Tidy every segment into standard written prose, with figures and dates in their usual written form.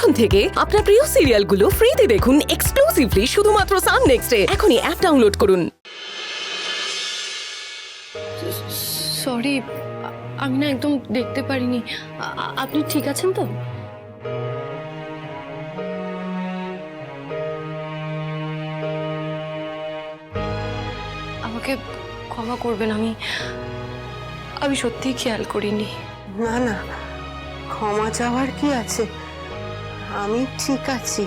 এখন থেকে আপনার প্রিয় সিরিয়ালগুলো ফ্রিতে দেখুন এক্সক্লুসিভলি শুধুমাত্র সান নেক্সটে। এখনই অ্যাপ ডাউনলোড করুন। সরি, আমি না একদম দেখতে পারিনি। আপনি ঠিক আছেন তো? আমাকে ক্ষমা করবেন, আমি সত্যিই খেয়াল করিনি। না না, ক্ষমা চাওয়ার কি আছে? আমি ঠিক আছি।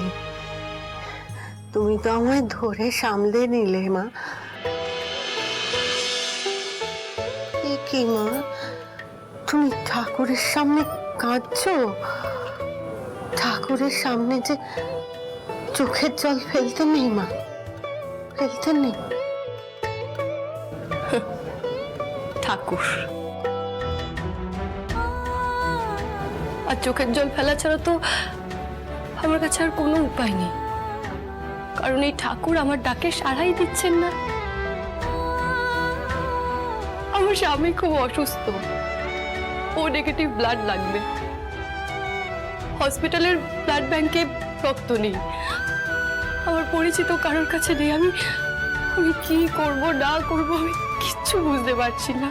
তুমি তো আমায় ধরে সামলে নিলে মা। কি মা, তুমি ঠাকুরের সামনে কাঁদছো? ঠাকুরের সামনে যে চোখের জল ফেলতে নেই মা, ফেলতে নেই। ঠাকুর আর চোখের জল ফেলা ছাড়া তো আমার কাছে আর কোনো উপায় নেই, কারণ এই ঠাকুর আমার ডাকে সাড়াই দিচ্ছেন না। আমার স্বামী খুব অসুস্থ, ও নেগেটিভ ব্লাড লাগবে। হসপিটালের ব্লাড ব্যাংকে রক্ত নেই, আমার পরিচিত কারোর কাছে নেই। আমি কি করব না করব আমি কিচ্ছু বুঝতে পারছি না,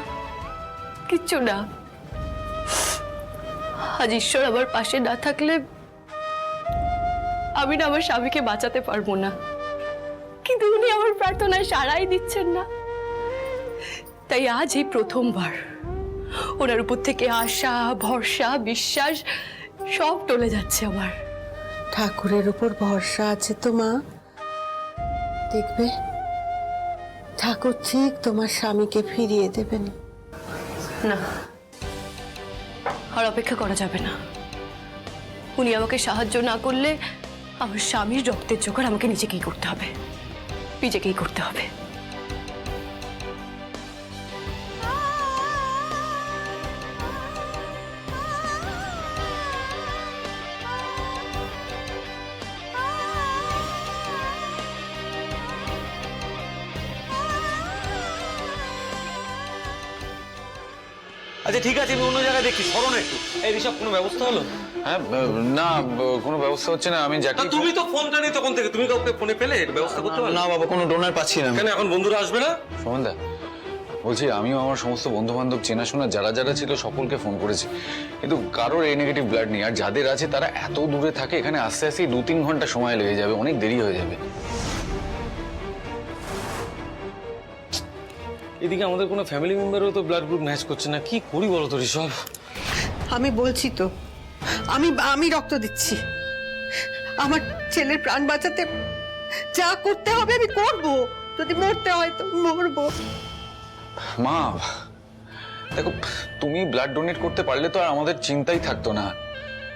কিচ্ছু না। আজ ঈশ্বর আমার পাশে না থাকলে আমি না আমার স্বামীকে বাঁচাতে পারবো না, কিন্তু উনি আমার প্রার্থনায় সাড়াই দিচ্ছেন না। তাই আজ এই প্রথমবার ওনার উপর থেকে আশা, ভরসা, বিশ্বাস সব টলে যাচ্ছে আমার। ঠাকুরের উপর ভরসা আছে তো মা, দেখবে ঠাকুর ঠিক তোমার স্বামীকে ফিরিয়ে দেবেন। না, আর অপেক্ষা করা যাবে না। উনি আমাকে সাহায্য না করলে আমার স্বামীর রক্তের জোগাড় আমাকে নিজেকেই করতে হবে, নিজেকেই করতে হবে। আচ্ছা ঠিক আছে, আমি অন্য জায়গায় দেখি, সরো না একটু। এই ঋষভ, কোনো ব্যবস্থা হলো? হ্যাঁ না, কোনো ব্যবস্থা হচ্ছে না। আমি যাকে তুমি তো ফোনটা নেই তখন থেকে, তুমি কাউকে ফোনে পেলে ব্যবস্থা করতে পারো? না বাবা, কোনো ডোনার পাচ্ছি না। কেন এখন বন্ধুরা আসবে না? সুমনদা বলছি, আমিও আমার সমস্ত বন্ধু বান্ধব চেনাশোনা যারা যারা ছিল সকলকে ফোন করেছি, কিন্তু কারোর এ নেগেটিভ ব্লাড নেই। আর যাদের আছে তারা এত দূরে থাকে, এখানে আস্তে আস্তে 2-3 ঘন্টা সময় লেগে যাবে, অনেক দেরি হয়ে যাবে। এদিকে আমাদের কোনো ফ্যামিলি মেম্বারও তো ব্লাড গ্রুপ ম্যাচ করছে না, কি করি বলো তো ঋষভ? আমি বলছি তো, আমি রক্ত দিচ্ছি। আমার ছেলের প্রাণ বাঁচাতে যা করতে হবে আমি করব, যদি মরতে হয় তো মরবো। মা দেখো, তুমি ব্লাড ডোনেট করতে পারলে তো আর আমাদের চিন্তাই থাকতো না,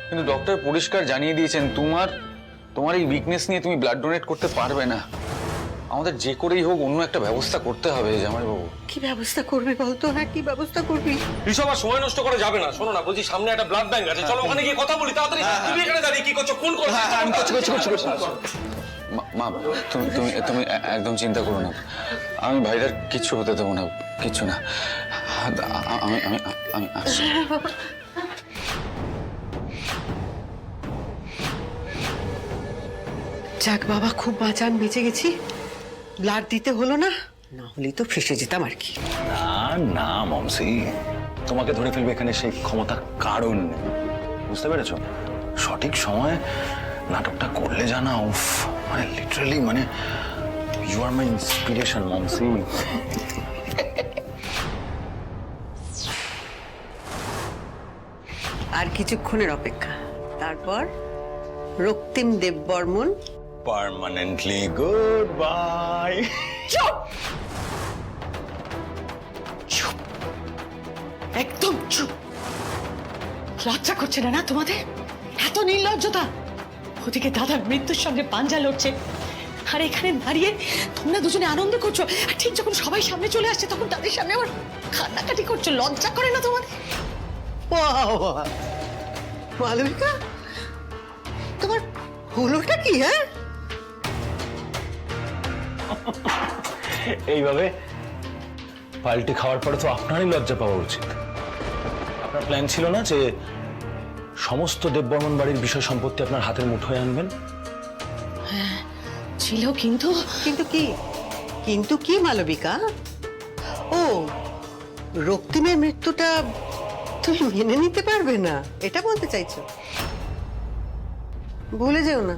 কিন্তু ডক্টর পরিষ্কার জানিয়ে দিয়েছেন তোমার এই উইকনেস নিয়ে তুমি ব্লাড ডোনেট করতে পারবে না। আমাদের যে করেই হোক অন্য একটা ব্যবস্থা করতে হবে জামাইবাবু। কি ব্যবস্থা করবি বলতো? হ্যাঁ, কি ব্যবস্থা করবি? ঋষভ, আর সময় নষ্ট করা যাবে না। শোনো না, বলছি সামনে একটা ব্লাড ব্যাংক আছে, চলো ওখানে গিয়ে কথা বলি তাড়াতাড়ি। তুমি এখানে দাঁড়িয়ে কি করছো? ফোন করো। আমি করছি। মা তুমি একদম চিন্তা করো না, আমি ভাইরার কিচ্ছু হতে দেবো না, কিচ্ছু না। আমি আসছি। যাক বাবা, খুব বাঁচান, বেঁচে গেছি। ব্লাড দিতে হলো না, না হলেই তো ফেসে যেতাম আর কি। না মমসি, তোমাকে ধরে ফেলবে এখানে সেই ক্ষমতা কারণ নেই, বুঝতে পেরেছো? সঠিক সময়ে নাটকটা করলে জানা, উফ, মানে লিটারালি, মানে ইউ আর মাই ইন্সপিরেশন মমসি। আর কিছুক্ষণের অপেক্ষা, তারপর রক্তিম দেববর্মন পার্মানেন্টলি গুড বাই। একদম চুপ। লজ্জা করছে না তোমাদের? এত নির্লজ্জতা! ওদিকে দাদার মৃত্যুর সঙ্গে পাঞ্জা লড়ছে, আর এখানে দাঁড়িয়ে তোমরা দুজনে আনন্দ করছো, আর ঠিক যখন সবাই সামনে চলে আসছে তখন তাদের সামনে আবার কান্নাকাটি করছো। লজ্জা করে না তোমাদের? মালবিকা, তোমার হলোটা কি? হ্যাঁ, এইভাবে পাল্টি খাওয়ার পরে তো আপনারই লজ্জা পাওয়া উচিত। আপনার প্ল্যান ছিল না যে সমস্ত দেববর্মন বাড়ির বিষয় সম্পত্তি আপনার হাতের মুঠোয় আনবেন? ছিল কিন্তু কিন্তু কি মালবিকা? ও, রক্তিমের মৃত্যুটা তুমি মেনে নিতে পারবে না, এটা বলতে চাইছো? ভুলে যেও না,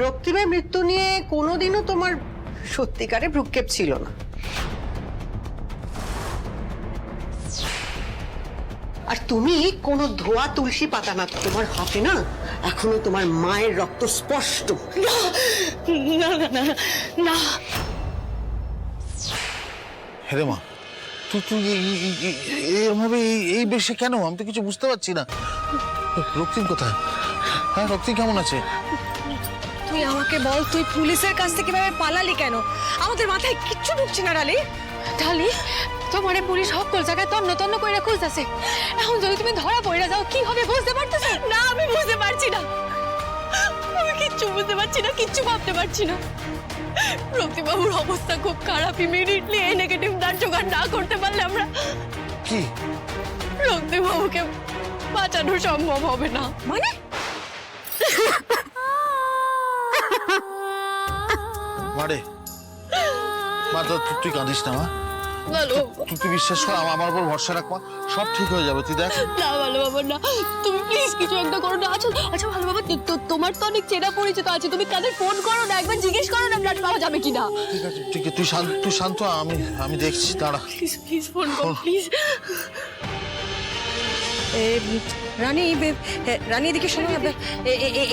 রক্তিমের মৃত্যু নিয়ে কোনোদিনও তোমার সত্যিকারে ভ্রুক্ষেপ ছিল না। আর তুমি কোনো ধোয়া তুলসী পাতা না, তোমার হাতে না এখনো তোমার মায়ের রক্ত স্পষ্ট। না না না না। হ্যাঁ মা, তুই এরভাবে এই বেশে কেন? আমি তো কিছু বুঝতে পারছি না। রক্তিম কোথায়? হ্যাঁ, রক্তিম কেমন আছে? তুই আমাকে বল, তুই পুলিশের কাছ থেকে কিভাবে পালালি কেন? আমাদের মাথায় কিচ্ছু ঢুকছে না ডালি। ডালি, তোমারে পুলিশ সকল জায়গায় তন্ন তন্ন করে খুঁজতেছে। এখন যদি তুমি ধরা পড়ে যাও কি হবে বুঝতে পারতেছো? না, আমি বুঝতে পারছি না। আমি কিচ্ছু বুঝতে পারছি না, কিচ্ছু ভাবতে পারছি না। রক্তিবাবুর অবস্থা খুব খারাপ। ইমিডিয়েটলি এই নেগেটিভ ব্লাড জোগাড় না করতে পারলে আমরা কি? রক্তিবাবুকে বাঁচানো সম্ভব হবে না। মানে মারে মা, তুই কাঁদিস না মা। ভালো তুই বিশ্বাস কর, আমার উপর ভরসা রাখ মা, সব ঠিক হয়ে যাবে। তুই দেখ না, ভালো বাবা না, তুমি প্লিজ কিছু একটা করো না। আচ্ছা আচ্ছা ভালো বাবা, তোমার তো অনেক চেনা পরিচিত আছে, তুমি তাদের ফোন করো না, একবার জিজ্ঞেস করো না ব্লাড পাওয়া যাবে কিনা। ঠিক আছে, ঠিক আছে, তুই শান্ত, আমি দেখছি, দাঁড়া। প্লিজ প্লিজ ফোন করো প্লিজ। রানী এদিকে শোনো না,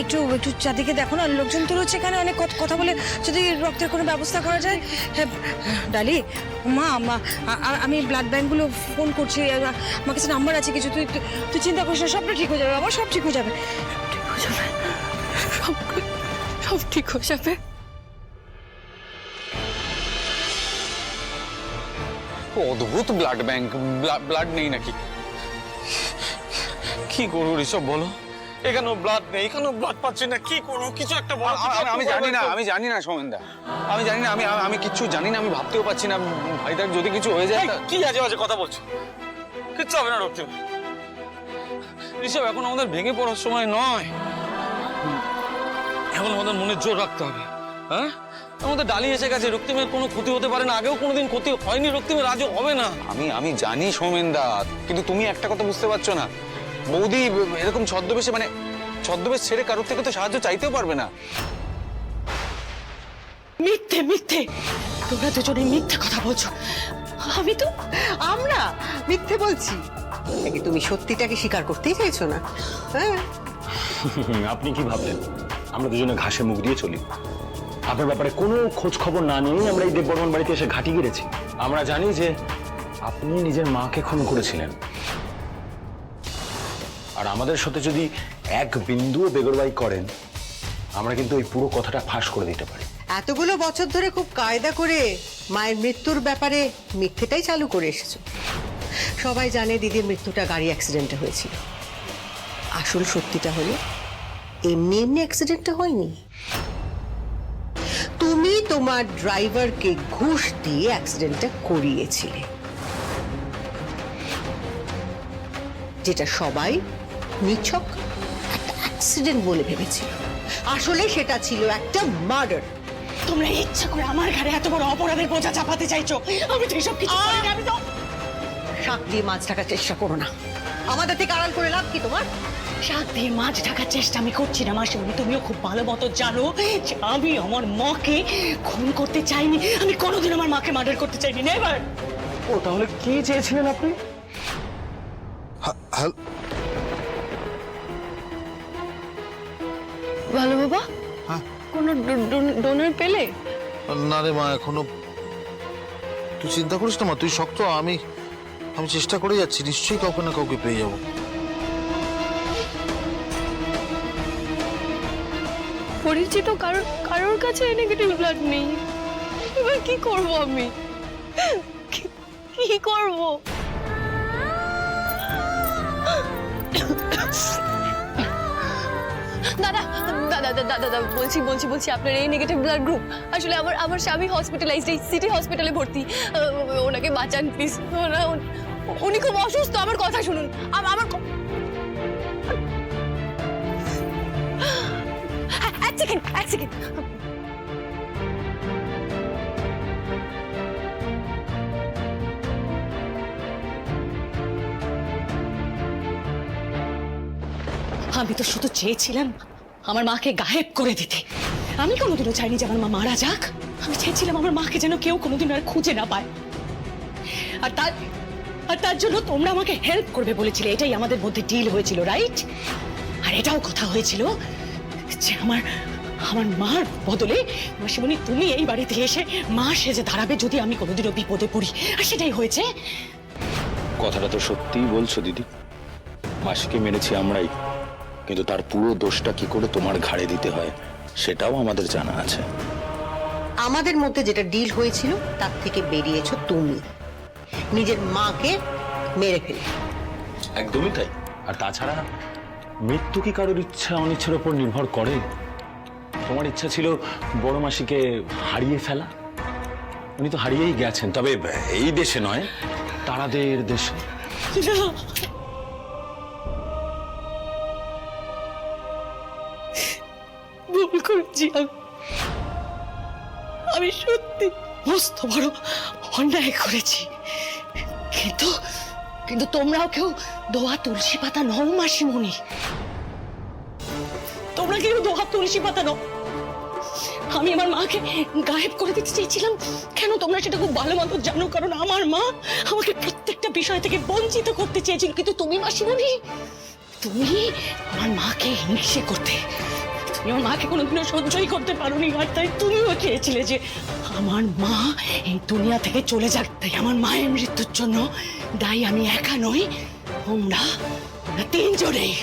একটু চারদিকে দেখো না, লোকজন তো রয়েছে এখানে, অনেক কথা বলে যদি রক্তের কোনো ব্যবস্থা করা যায়। ডালি, মা আমি ব্লাড ব্যাঙ্কগুলো ফোন করছি, আমার কাছে নাম্বার আছে কিছু, তুই চিন্তা করিস না, সবটা ঠিক হয়ে যাবে, আমার সব ঠিক হয়ে যাবে। সব ঠিক হয়ে যাবে। অদ্ভুত ব্লাড ব্যাংক, ব্লাড নেই নাকি? কি করবো ঋষভ বলো? এখানেও ব্লাড নেই, এখানেও ব্লাড পাচ্ছি না, কি করবো? কিছু একটা বলো। আমি জানি না সোমেনদা, আমি জানি না, আমি কিচ্ছু জানি না, আমি ভাবতেও পারছি না। ভাইদার যদি কিছু হয়ে যায় কি আজে বাজে কথা বলছো? কিচ্ছু হবে না রক্তিম। ঋষভ, এখন আমাদের ভেঙে পড়ার সময় নয়, এখন আমাদের মনে জোর রাখতে হবে। হ্যাঁ, আমাদের ডালি এসে গেছে, রক্তিমের কোনো ক্ষতি হতে পারে না, আগেও কোনোদিন ক্ষতি হয়নি রক্তিমের, আজও হবে না। আমি জানি সোমেনদা, কিন্তু তুমি একটা কথা বুঝতে পারছো না, বৌদি এরকম ছদ্মবেশে, মানে ছদ্মবেশ ছেড়ে কারোর থেকে তো সাহায্য চাইতেও পারবে না। মিথ্যে মিথ্যে, তোমরা দুজনে মিথ্যে কথা বলছো। আমরা মিথ্যে বলছি? নাকি তুমি সত্যিটাকে স্বীকার করতেই চাইছো না? হ্যাঁ, আপনি কি ভাবলেন আমরা দুজনে ঘাসে মুখ দিয়ে চলি? আপনার ব্যাপারে কোনো খোঁজ খবর না নিয়েই আমরা এই দেববর্মন বাড়িতে এসে ঘাঁটি গেড়েছি। আমরা জানি যে আপনি নিজের মাকে খুন করেছিলেন, আর আমাদের সাথে যদি এক বিন্দুও বেগরবাই করেন, আমরা কিন্তু এই পুরো কথাটা ফাঁস করে দিতে পারি। এতগুলো বছর ধরে খুব কায়দা করে মায়ের মৃত্যুর ব্যাপারে মিথ্যেটাই চালু করে এসেছো। সবাই জানে দিদির মৃত্যুটা গাড়ি অ্যাক্সিডেন্টে হয়েছিল। আসল সত্যিটা হলো এমনি এমনি অ্যাক্সিডেন্টটা হয়নি। তুমি তোমার ড্রাইভারকে ঘুষ দিয়ে অ্যাক্সিডেন্টটা করিয়েছিলে, যেটা সবাই নিছক একটা অ্যাক্সিডেন্ট বলে ভেবেছিল। আসলে সেটা ছিল একটা মার্ডার। তোমরা ইচ্ছা করে আমার ঘাড়ে এত বড় অপরাধের বোঝা চাপাতে চাইছো। আমি তো এসব কিছু করিনি, আমি তো শাক দিয়ে মাছ ঢাকার চেষ্টা করো না, আমাদের থেকে আড়াল করে লাভ কি তোমার? শাক দিয়ে মাছ ঢাকার চেষ্টা আমি করছি না মাসিমণি, তুমিও খুব ভালো মতো জানো যে আমি আমার মাকে খুন করতে চাইনি, আমি কোনোদিন আমার মাকে মার্ডার করতে চাইনি, নেভার। ও তাহলে কি চেয়েছিলেন আপনি? ভালো বাবা, কোনো ডোনার পেলে? না রে মা, এখনো। তুই চিন্তা করিস না মা, তুই শক্ত, আমি চেষ্টা করে যাচ্ছি, নিশ্চয়ই কাউকে না কাউকে পেয়ে যাবো। পরিচিত কারোর কাছে নেগেটিভ ব্লাড নেই, এবার কি করব আমি? কি করব? দাদা দাদা দাদা দাদা বলছি আপনার এই নেগেটিভ ব্লাড গ্রুপ। আসলে আমার স্বামী হসপিটালাইজড, এই সিটি হসপিটালে ভর্তি, ওনাকে বাঁচান প্লিজ। উনি খুব অসুস্থ, আমার কথা শুনুন। আমার সেকেন্ড, এক সেকেন্ড। আমি তো শুধু চেয়েছিলাম আমার মাকে গায়েব করে দিতে। আমি কোনোদিনও চাইনি যে আমার মা মারা যাক। আমি চেয়েছিলাম আমার মাকে যেন কেউ কোনোদিন আর খুঁজে না পায়। আর তার জন্য তোমরা আমাকে হেল্প করবে বলেছিলে, এটাই আমাদের মধ্যে ডিল হয়েছিল, রাইট? আর এটাও কথা হয়েছিল যে আমার মার বদলে মাসিমণি তুমি এই বাড়িতে এসে মা সেজে দাঁড়াবে যদি আমি কোনোদিনও বিপদে পড়ি। আর সেটাই হয়েছে। কথাটা তো সত্যিই বলছো দিদি। মাসিকে মেরেছি আমরাই, কিন্তু তার পুরো দোষটা কি করে তোমার ঘাড়ে দিতে হয় সেটাও আমাদের জানা আছে। আমাদের মধ্যে যেটা ডিল হয়েছিল তার থেকে বেরিয়েছো তুমি, নিজের মাকে মেরে ফেলে। একদমই তাই। আর তাছাড়া মৃত্যু কি কারোর ইচ্ছা অনিচ্ছার উপর নির্ভর করে? তোমার ইচ্ছা ছিল বড় মাসিকে হারিয়ে ফেলা, উনি তো হারিয়েই গেছেন, তবে এই দেশে নয়, তারাদের দেশে। ভুল করেছি আমি সত্যি মস্ত বড় অন্যায় করেছি। কিন্তু তোমরাও কেউ দোয়া তুলসী পাতা নও মাসিমণি। তোমরা কেউ দোয়া তুলসী পাতা নও। আমি আমার মাকে গায়েব করে দিতে চেয়েছিলাম কেন তোমরা সেটা খুব ভালো মতো জানো, কারণ আমার মা আমাকে প্রত্যেকটা বিষয় থেকে বঞ্চিত করতে চেয়েছিল। কিন্তু তুমি মাসিমণি, তুমি আমার মাকে হিংসে করতে, তুমি আমার মাকে কোনোদিনও সহ্যই করতে পারোনি। আর তাই তুমিও চেয়েছিলে যে আমার মা এই দুনিয়া থেকে চলে যাক। তাই আমার মায়ের মৃত্যুর জন্য দায়ী আমি একা নই, তোমরা তিনজনেই।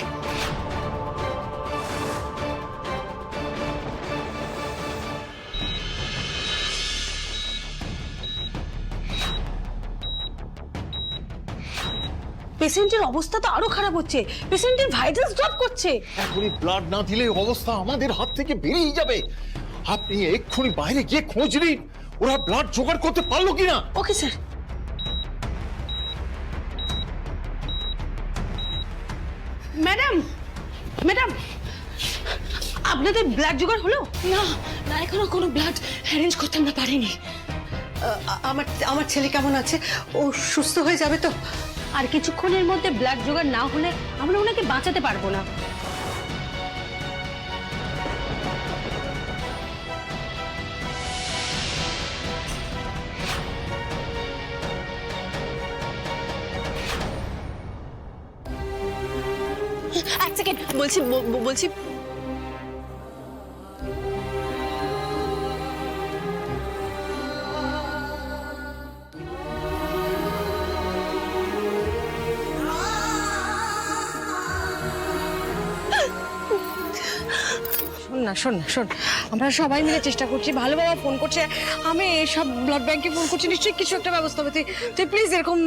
পেশেন্টের অবস্থা তো আরো খারাপ হচ্ছে, পেশেন্টের ভাইটালস ড্রপ করছে। এখনই ব্লাড না দিলে অবস্থা আমাদের হাত থেকে বেরিয়ে যাবে। আপনি এক্ষুনি বাইরে গিয়ে খোঁজ নিন ওরা ব্লাড জোগাড় করতে পারলো কিনা। Okay sir. ম্যাডাম, ম্যাডাম, আপনাদের ব্লাড জোগাড় হলো? না না, এখনো কোনো ব্লাড অ্যারেঞ্জ করতে আমরা পারিনি। আমার ছেলে কেমন আছে? ও সুস্থ হয়ে যাবে তো? আর কিছুক্ষণের মধ্যে ব্লাড জোগাড় না হলে আমরা ওনাকে বাঁচাতে পারবো না। এক সেকেন্ড, বলছি শোন না, আমরা সবাই মিলে চেষ্টা করছি, ভালো বাবা ফোন করছে, আমি সব ব্লাড ব্যাংকে ফোন করছি, নিশ্চয়ই কিছু একটা ব্যবস্থা হবে। তুই প্লিজ এরকম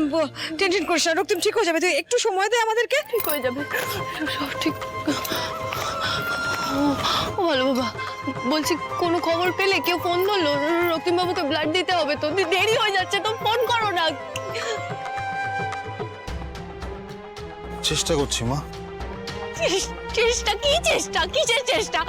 টেনশন করিস না, রক্তিম ঠিক হয়ে যাবে, তুই একটু সময় দে আমাদেরকে। ঠিক হয়ে যাবে, সব ঠিক। ও ভালো বাবা, বলছি কোনো খবর পেলে? কেউ ফোন করলো? রক্তিম বাবুকে ব্লাড দিতে হবে তো, দেরি হয়ে যাচ্ছে তো, ফোন করো না। চেষ্টা করছি মা। চেষ্টা? কি চেষ্টা? কিসের চেষ্টা?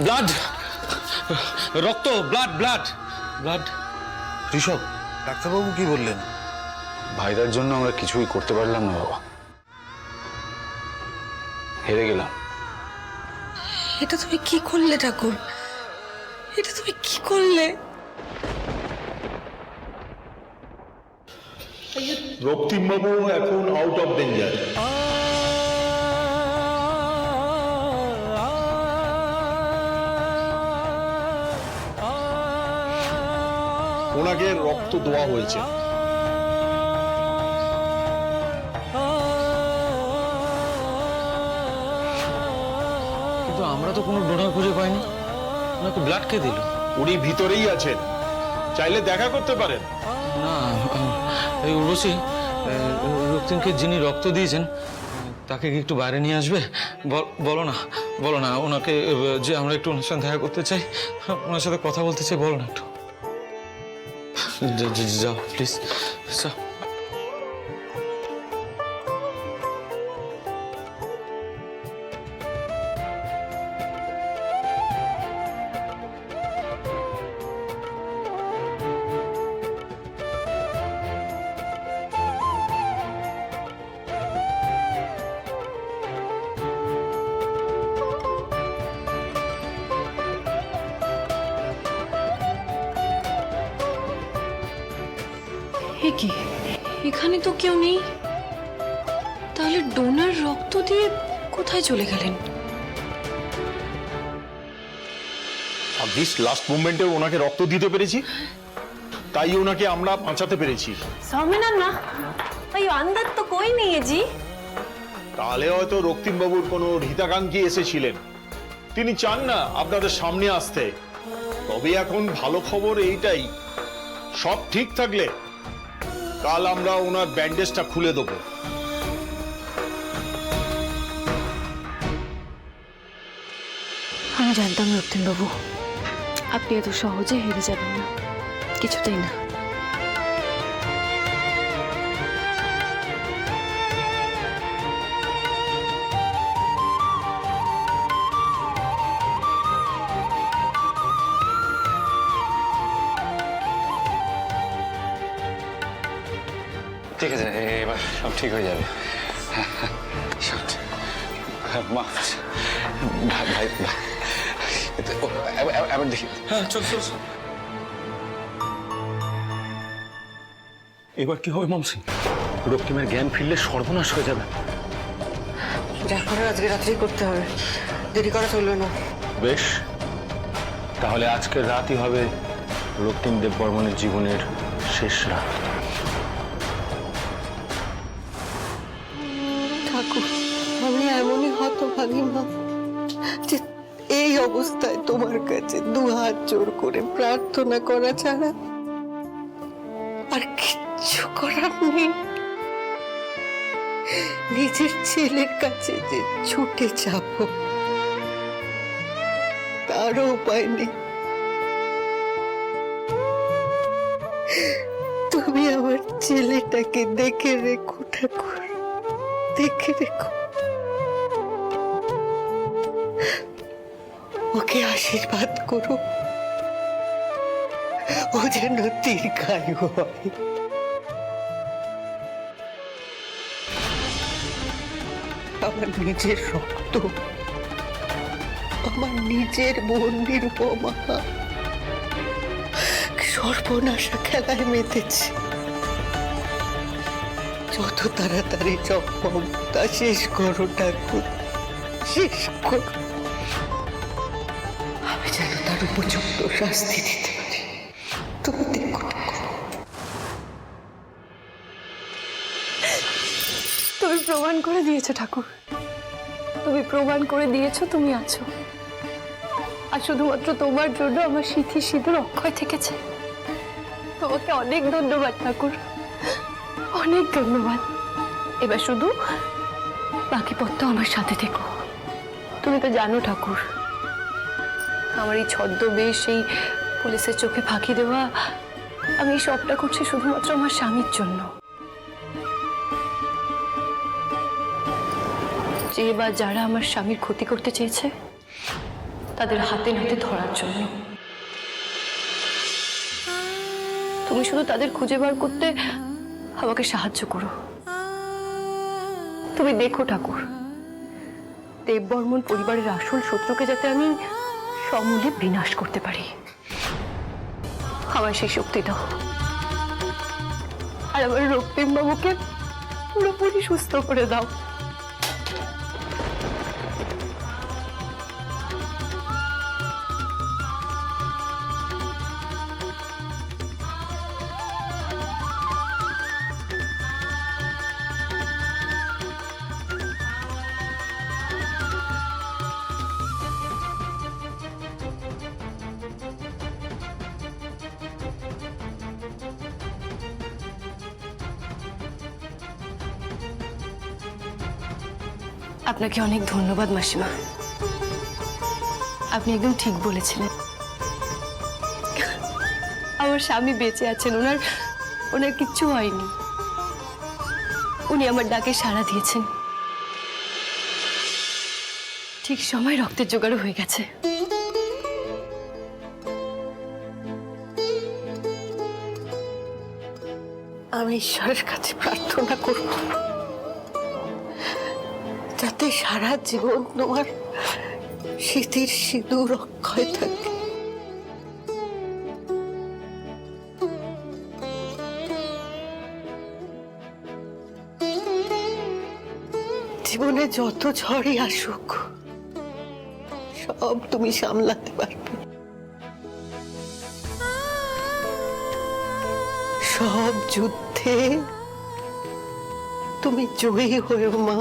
ব্লাড, রক্ত, ব্লাড ব্লাড ব্লাড। ঋষভ, ডাক্তারবাবু কি বললেন? ভাইদার জন্য আমরা কিছুই করতে পারলাম না বাবা, হেরে গেলাম। এটা তুমি কি করলে ঠাকুর, এটা তুমি কি করলে? রক্তিমবাবু এখন আউট অফ ডেঞ্জার। ওনাকে রক্ত দেওয়া হয়েছে। কিন্তু আমরা তো কোনো ডোনার খুঁজে পাইনি, ওনাকে ব্লাড কে দিল? উনি ভিতরেই আছেন, চাইলে দেখা করতে পারেন। না, এই উর্বশী রক্তিমকে যিনি রক্ত দিয়েছেন তাকে কি একটু বাইরে নিয়ে আসবে? বলো না ওনাকে যে আমরা একটু ওনার সাথে দেখা করতে চাই, ওনার সাথে কথা বলতে চাই, বলো না একটু। যাও প্লিজ, যাও। এ কি, এখানে তো কেউ নেই। তাহলে ডোনার রক্ত দিয়ে কোথায় চলে গেলেন? দিস লাস্ট মোমেন্টে ওনাকে রক্ত দিতে পেরেছি, তাই ওনাকে আমরা বাঁচাতে পেরেছি। সৌমেনা না, ভাই अंदर तो कोई नहीं है जी। তাহলে হয়তো রক্তিমবাবুর কোনো হিতাকাঙ্ক্ষী এসেছিলেন, তিনি চান না আপনাদের সামনে আসতে। তবে এখন ভালো খবর এইটাই, সব ঠিক থাকলে কাল আমরা ওনার ব্যান্ডেজটা খুলে দেবো। আমি জানতাম রক্তিম বাবু আপনি এত সহজে হেরে যাবেন না, কিছুতেই না। ঠিক আছে, এবার সব ঠিক হয়ে যাবে। মা, ভাই ভাই এবার দেখি। হ্যাঁ চল চল। এবার কি হবে মমসি? রক্তিমের জ্ঞান ফিরলে সর্বনাশ হয়ে যাবে। যা করার আজকে রাত্রেই করতে হবে, দেরি করা চলবে না। বেশ, তাহলে আজকের রাতই হবে রক্তিম দেববর্মনের জীবনের শেষ রাত। ঠাকুর, আমি এমনই হতভাগী মা যে এই অবস্থায় তোমার কাছে দু হাত জোর করে প্রার্থনা করা ছাড়া আর কিচ্ছু করার নেই। নিজের ছেলের কাছে যে ছুটে যাব তারও উপায় নেই। তুমি আমার ছেলেটাকে দেখে রেখো ঠাকুর, দেখে রেখো। ওকে আশীর্বাদ করো, ও যেন দীর্ঘায়ু হয়। আমার নিজের রক্ত, আমার নিজের বোন নিরুপমা সর্বনাশা খেলায় মেতেছে। যত তাড়াতাড়ি সম্ভব তা শেষ করো ঠাকুর, শেষ করো। আমি যেন তার উপযুক্ত শাস্তি দিতে পারি। তুমি দেখো ঠাকুর। তুমি প্রমাণ করে দিয়েছো ঠাকুর, তুমি প্রমাণ করে দিয়েছো তুমি আছো। আর শুধুমাত্র তোমার জন্য আমার সিঁথি সিঁদুর অক্ষয় থেকেছে। তোমাকে অনেক ধন্যবাদ ঠাকুর, অনেক ধন্যবাদ। এবার শুধু বাকি পথটা আমার সাথে থেকো। তুমি তো জানো ঠাকুর, আমার এই ছদ্মবেশ, সেই পুলিশের চোখে ফাঁকি দেওয়া, আমি এই সবটা করছি শুধুমাত্র আমার স্বামীর জন্য। যে বা যারা আমার স্বামীর ক্ষতি করতে চেয়েছে তাদের হাতে নাতে ধরার জন্য। তুমি শুধু তাদের খুঁজে বার করতে আমাকে সাহায্য করো। তুমি দেখো ঠাকুর, দেববর্মন পরিবারের আসল শত্রুকে যাতে আমি সমূলে বিনাশ করতে পারি, আমার সেই শক্তি দাও। আর আমার রক্তিম বাবুকে পুরোপুরি সুস্থ করে দাও। আপনাকে অনেক ধন্যবাদ মাসিমা, আপনি একদম ঠিক বলেছিলেন। আমার স্বামী বেঁচে আছেন, ওনার কিচ্ছু হয়নি। উনি আমার ডাকে সাড়া দিয়েছেন, ঠিক সময় রক্তের জোগাড়ও হয়ে গেছে। আমি ঈশ্বরের কাছে প্রার্থনা করব যাতে সারা জীবন তোমার স্মৃতির সিঁদুর অক্ষয় থাকে। জীবনে যত ঝড়ই আসুক সব তুমি সামলাতে পারবে, সব যুদ্ধে তুমি জয়ী হয়েও মা।